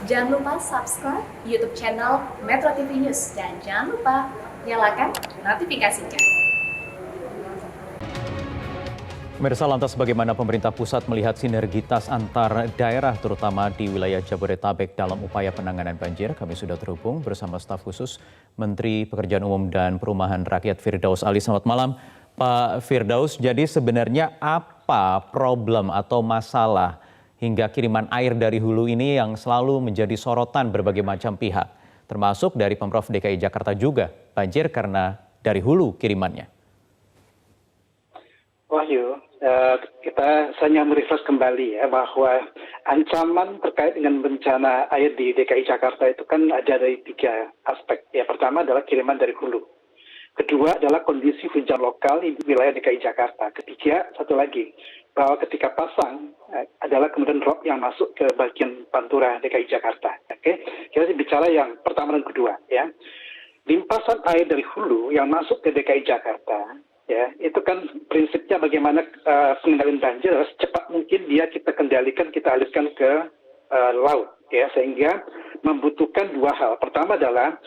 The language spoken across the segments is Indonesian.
Jangan lupa subscribe YouTube channel Metro TV News dan jangan lupa nyalakan notifikasinya. Pemirsa, lantas bagaimana pemerintah pusat melihat sinergitas antar daerah terutama di wilayah Jabodetabek dalam upaya penanganan banjir? Kami sudah terhubung bersama staf khusus Menteri Pekerjaan Umum dan Perumahan Rakyat Firdaus Ali. Selamat malam Pak Firdaus. Jadi sebenarnya apa problem atau masalah hingga kiriman air dari hulu ini yang selalu menjadi sorotan berbagai macam pihak, termasuk dari Pemprov DKI Jakarta juga, banjir karena dari hulu kirimannya? Wahyu, kita hanya merefresh kembali ya bahwa ancaman terkait dengan bencana air di DKI Jakarta itu kan ada dari 3 aspek. Ya, pertama adalah kiriman dari hulu. Kedua adalah kondisi hujan lokal di wilayah DKI Jakarta. Ketiga, satu lagi, bahwa ketika pasang adalah kemudian rob yang masuk ke bagian Pantura DKI Jakarta. Oke, kita bicara yang pertama dan kedua ya. Limpasan air dari hulu yang masuk ke DKI Jakarta, ya, itu kan prinsipnya bagaimana pengendalian banjir harus secepat mungkin dia kita kendalikan, kita alihkan ke laut, ya, sehingga membutuhkan 2 hal. Pertama adalah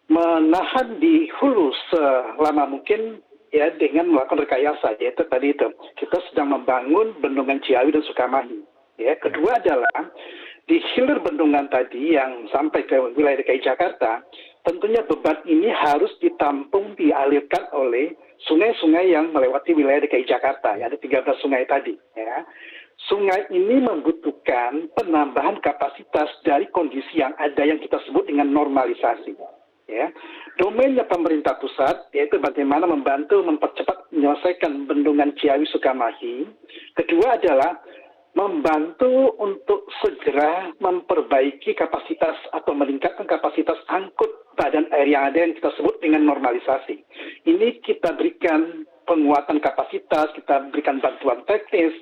menahan di hulu selama mungkin, ya, dengan melakukan rekayasa, yaitu tadi itu kita sedang membangun bendungan Ciawi dan Sukamahi. Ya, kedua adalah di hilir bendungan tadi yang sampai ke wilayah DKI Jakarta, tentunya beban ini harus ditampung, dialirkan oleh sungai-sungai yang melewati wilayah DKI Jakarta. Ya, ada 13 sungai tadi. Ya. Sungai ini membutuhkan penambahan kapasitas dari kondisi yang ada yang kita sebut dengan normalisasi. Ya. Domainnya pemerintah pusat yaitu bagaimana membantu mempercepat menyelesaikan bendungan Ciawi Sukamahi. Kedua adalah membantu untuk segera memperbaiki kapasitas atau meningkatkan kapasitas angkut badan air yang ada yang kita sebut dengan normalisasi. Ini kita berikan penguatan kapasitas, kita berikan bantuan teknis.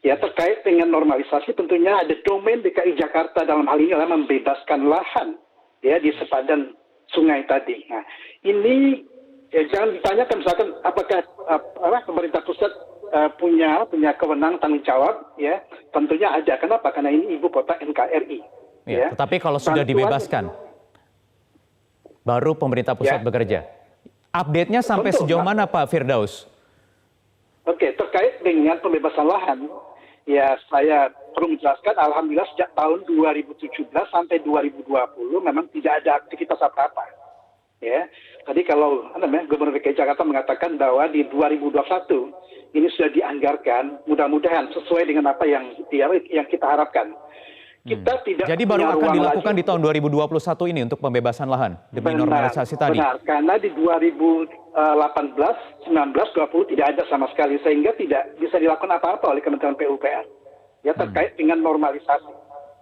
Ya, terkait dengan normalisasi tentunya ada domain DKI Jakarta dalam hal ini adalah membebaskan lahan, ya, di sepadan sungai tadi. Nah, ini ya, jangan ditanyakan misalkan apakah pemerintah pusat punya kewenangan tanggung jawab, ya, tentunya ada. Kenapa? Karena ini ibu kota NKRI. Ya, tetapi kalau sudah dibebaskan, baru pemerintah pusat bekerja. Update-nya sampai sejauh mana Pak Firdaus? Oke, terkait dengan pembebasan lahan, ya saya perlu menjelaskan, alhamdulillah sejak tahun 2017 sampai 2020 memang tidak ada aktivitas apa-apa. Ya, tadi kalau Gubernur DKI Jakarta mengatakan bahwa di 2021 ini sudah dianggarkan, mudah-mudahan sesuai dengan apa yang kita harapkan. Kita tidak. Jadi baru akan dilakukan di tahun 2021 ini untuk pembebasan lahan demi normalisasi tadi. Benar, karena di 2018, 19, 20 tidak ada sama sekali sehingga tidak bisa dilakukan apa-apa oleh Kementerian PUPR. Ya, terkait dengan normalisasi.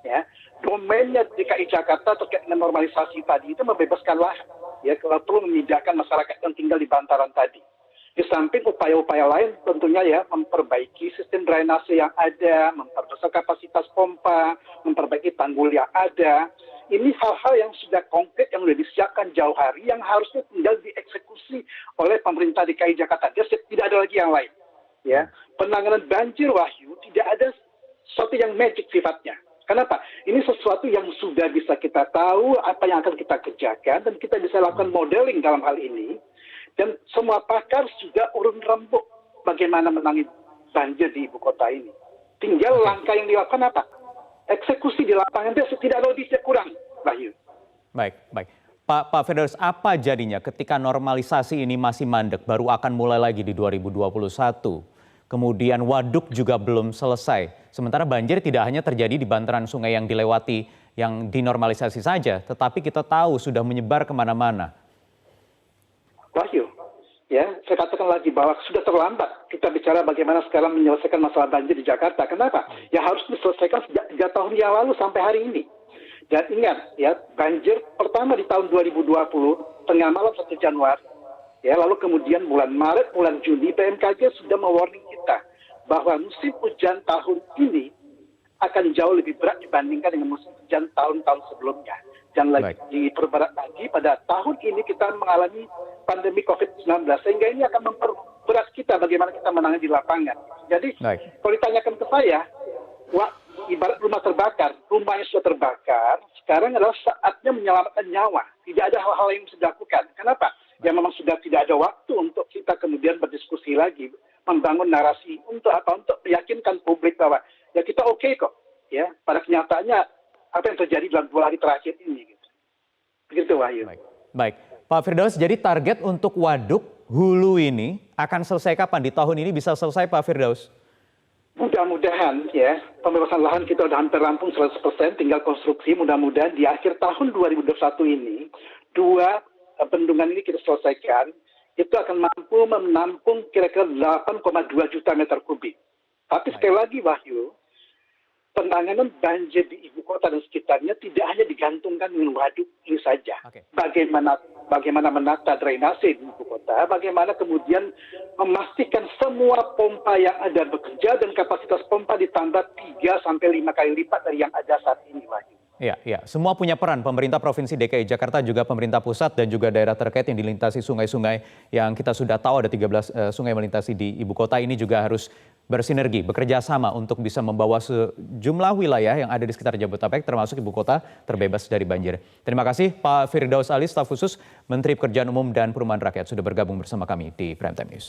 Ya, domainnya DKI Jakarta terkait dengan normalisasi tadi itu membebaskan lahan. Ya, kalau perlu memindahkan masyarakat yang tinggal di bantaran tadi. Di samping upaya-upaya lain tentunya ya memperbaiki sistem drainase yang ada, memperbesar kapasitas pompa, memperbaiki tanggul yang ada. Ini hal-hal yang sudah konkret yang sudah disiapkan jauh hari yang harusnya tinggal dieksekusi oleh pemerintah DKI Jakarta. Tidak ada lagi yang lain. Ya, penanganan banjir, Wahyu, tidak ada sesuatu yang magic sifatnya. Kenapa? Ini sesuatu yang sudah bisa kita tahu apa yang akan kita kerjakan dan kita bisa lakukan modeling dalam hal ini. Dan semua pakar sudah urun rembuk bagaimana menangani banjir di ibu kota ini. Tinggal langkah yang dilakukan apa? Eksekusi di lapangan itu tidak lebih tidak kurang, Wahyu. Baik. Pak Firdaus, apa jadinya ketika normalisasi ini masih mandek, baru akan mulai lagi di 2021? Kemudian waduk juga belum selesai. Sementara banjir tidak hanya terjadi di bantaran sungai yang dilewati, yang dinormalisasi saja, tetapi kita tahu sudah menyebar kemana-mana. Wahyu, ya, saya katakan lagi bahwa sudah terlambat kita bicara bagaimana sekarang menyelesaikan masalah banjir di Jakarta. Kenapa? Ya harus diselesaikan sejak 3 tahun yang lalu sampai hari ini. Dan ingat, ya, banjir pertama di tahun 2020, tengah malam 1 Januari. Ya, lalu kemudian bulan Maret, bulan Juni, BMKG sudah mewarning kita bahwa musim hujan tahun ini akan jauh lebih berat dibandingkan dengan musim hujan tahun-tahun sebelumnya. Dan lagi diperberat lagi pada tahun ini kita mengalami pandemi COVID-19 sehingga ini akan memperberat kita bagaimana kita menangani di lapangan. Jadi kalau ditanyakan ke saya, ibarat rumah terbakar, rumah yang sudah terbakar, sekarang adalah saatnya menyelamatkan nyawa. Tidak ada hal-hal yang bisa dilakukan. Kenapa? Ya memang sudah tidak ada waktu untuk kita kemudian berdiskusi lagi, membangun narasi untuk apa? Untuk meyakinkan publik bahwa ya kita oke kok. Ya, pada kenyataannya apa yang terjadi dalam 2 hari terakhir ini. Gitu. Begitu Wahyu. Baik. Pak Firdaus, jadi target untuk waduk hulu ini akan selesai kapan? Di tahun ini bisa selesai Pak Firdaus? Mudah-mudahan ya, pembebasan lahan kita sudah hampir rampung 100%, tinggal konstruksi. Mudah-mudahan di akhir tahun 2021 ini, 2 bendungan ini kita selesaikan, itu akan mampu menampung kira-kira 8,2 juta meter kubik. Tapi sekali lagi Wahyu, penanganan banjir di ibu kota dan sekitarnya tidak hanya digantungkan dengan waduk ini saja. Bagaimana menata drainase di ibu kota, bagaimana kemudian memastikan semua pompa yang ada bekerja dan kapasitas pompa ditambah 3 sampai 5 kali lipat dari yang ada saat ini, Wahyu. Ya, semua punya peran. Pemerintah Provinsi DKI Jakarta, juga pemerintah pusat dan juga daerah terkait yang dilintasi sungai-sungai yang kita sudah tahu ada 13 sungai melintasi di ibu kota ini juga harus bersinergi, bekerja sama untuk bisa membawa sejumlah wilayah yang ada di sekitar Jabodetabek termasuk ibu kota terbebas dari banjir. Terima kasih Pak Firdaus Ali, staf khusus Menteri Pekerjaan Umum dan Perumahan Rakyat sudah bergabung bersama kami di Prime Time News.